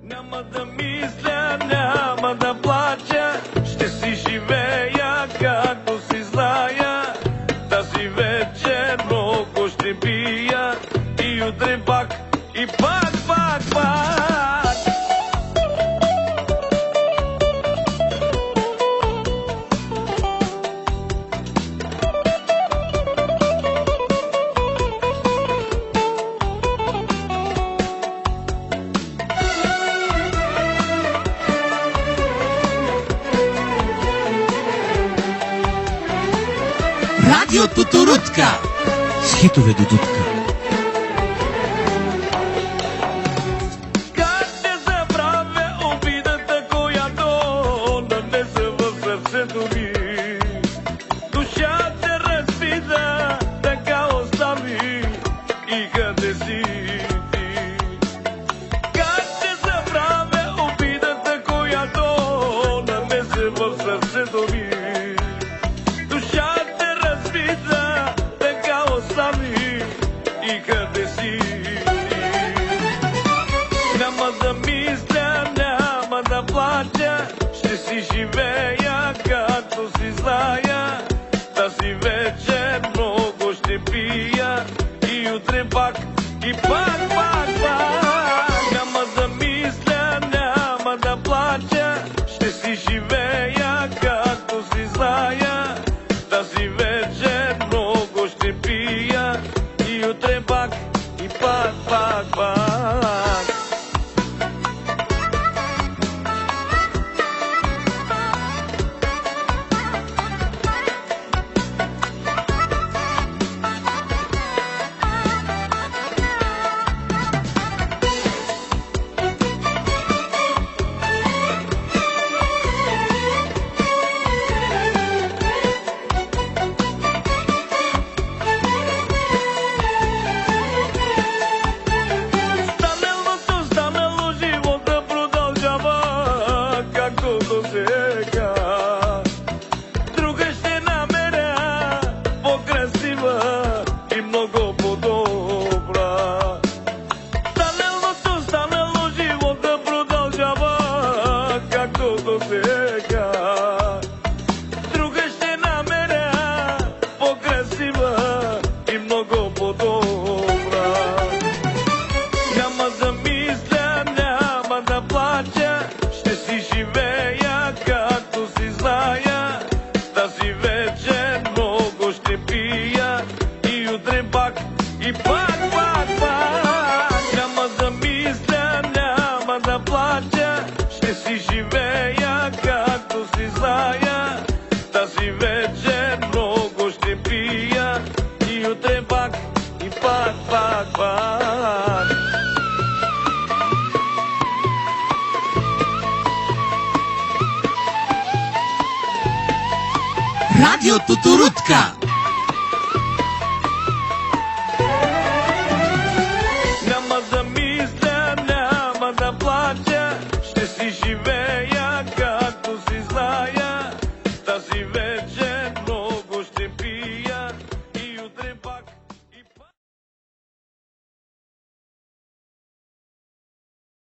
Няма да мисля, няма да плача, ще си живея както си зная. Тази вечер много ще пия и утре пак, и пак, пак, пак. Радио Тутурутка с хитове до дудка. Как ще забравя обидата, която нанесе в сърцето ми? Душата разбита, така остави, и къде си ти? Как ще забравя обидата, която нанесе в сърцето ми? Душата разбита, така остави, и къде си ти? Няма да мисля, няма да плача, ще си живея както си зная. Тази вечер много ще пия и утре пак, и пак, пак, пак. Няма да мисля, няма да плача, ще си живея както си зная. Тази вечер много ще пия и утре пак, и пак, пак, пак. Станало живота продължава както досега. Друга ще намеря по-красива и много по-добра. Станало живота продължава както досега. Друга ще намеря по-красива и много по-добра. Няма да мисля, няма да плача, ще си живея както си зная. Тази вечер много ще пия и утре пак, и пак, пак, пак. Няма да мисля, няма да плача, ще си живея както си зная. Тази вечер много ще пия и утре пак, и пак, пак, пак. Радио Тутурутка